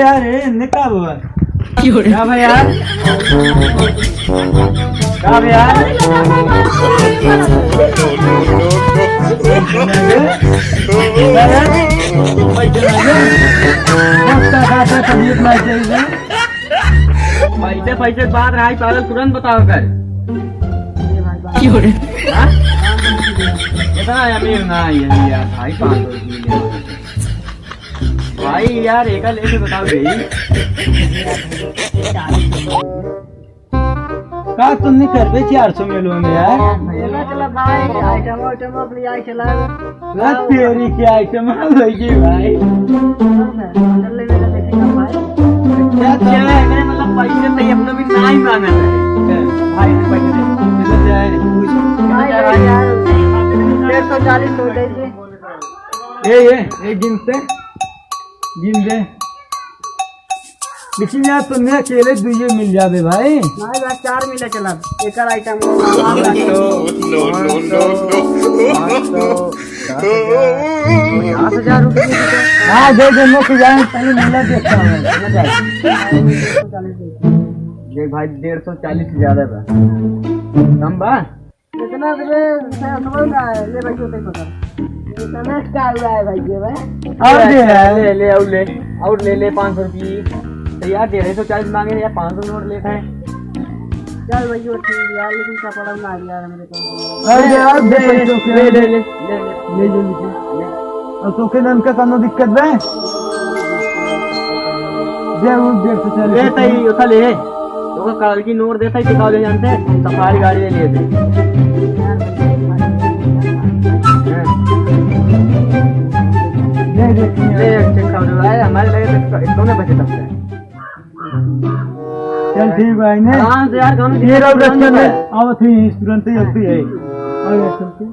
यार निकाल हुआ क्या भाई यार क्या भाई यार पैसे पैसे बात रहा पागल तुरंत बताओ कर इतना अमीर ना यही यार भाई 500 भाई यार एक लेके बताओ भाई का तुम नहीं कर रहे 400 में लो में यार चला भाई आइटम अपनी आई चला तेरी क्या आइटम लगी भाई चल मेरा देखेगा भाई क्या क्या है मैंने मतलब पैसे नहीं अपना भी ना ही मांगा था भाई ने पैसे दे जाए भाई यार 140 हो जाएगी ये गिन दे लेकिन यार तुम्हें अकेले दुइये मिल जावे भाई नहीं भाई 4 मिले चला एक आइटम हाँ दे मुख जाए पहले मिला देखता हूँ ये भाई 140 से ज्यादा था कम बा इतना समझ रहा है ले भाई होते पता इतना क्या हुआ है भाई ये भाई ले ले 500 रुपये तो यार 140 मांगे यार 500 नोट लेता है चल भाई वो ठीक यार लेकिन क्या पड़ा ना यार मेरे को अरे यार ले और तो के नाम का कोनो दिक्कत है दे वो 140 लेता ही उठा ले तो का कल की नोट देता ही टिकाऊ ले जानते हैं सफारी गाड़ी ले लिए थे हमारे लगे तो ने बचे तब चल ठीक भाई ने हाँ तो यार गाँव ये रहो रखते हैं अब थी तुरंत ही होती है और चलते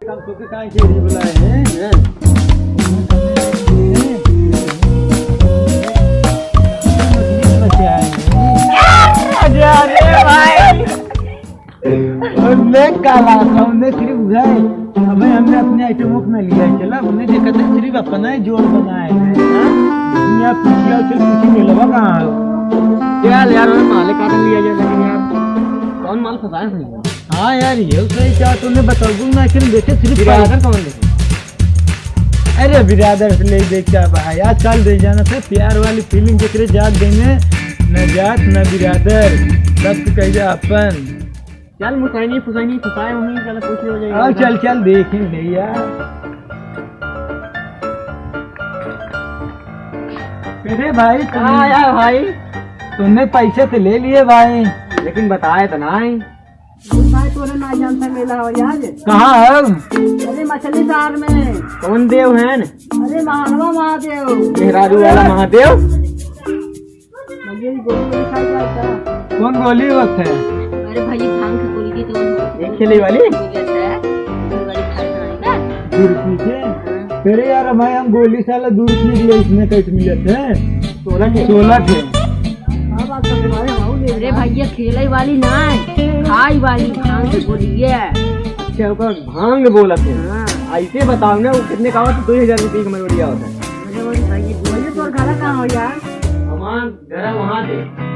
कल तो के काहे के बुलाए हैं अरे भाई मैं काला हमने सिर्फ बुझाए अबे हमने अपने आइटमों को लिया है चला हमने देखा था सिर्फ अपना ही जोड़ बनाए हैं दुनिया पूछिया से पूछी नहीं लगा कहाँ यार यार मालिक काट लिया जाए लेकिन यार कौन माल फंसाए नहीं हाँ यार ये सही क्या तुमने बताऊँ ना कि देखे सिर्फ बिरादर कौन देखे अरे बिरादर से ले देख क्या भाई आजकल दे जाना था प्यार वाली फीलिंग जकरे जात देने न जात न बिरादर सब कह जा अपन चल मुसाइनी फुसाइनी फुसाए होंगे चल कुछ हो जाएगा हाँ चल चल देखेंगे यार अरे भाई हाँ यार भाई तुमने पैसे तो ले लिए भाई लेकिन बताए तो नहीं भाई तूने ना जानता मेला हो यार कहाँ है अरे मछली शहर में कौन देव है अरे महानवा महादेव मेहरारू वाला महादेव भैया गोली खाई जाता कौन गोली वक्त है अरे भाई भांग की गोली की तो एक खेली वाली दूर पीछे तेरे यार हमारे हम गोली साला दूर निकले इसमें कैसे मिले थे 16 थे अरे भैया खेले वाली ना खाई वाली भांग की गोली है अच्छा ऊपर भांग बोला थे ऐसे बताओ ना वो कितने का होता 2000 रुपये का मरोड़िया होता है तो खाना कहाँ हो यार हमारा घर वहाँ थे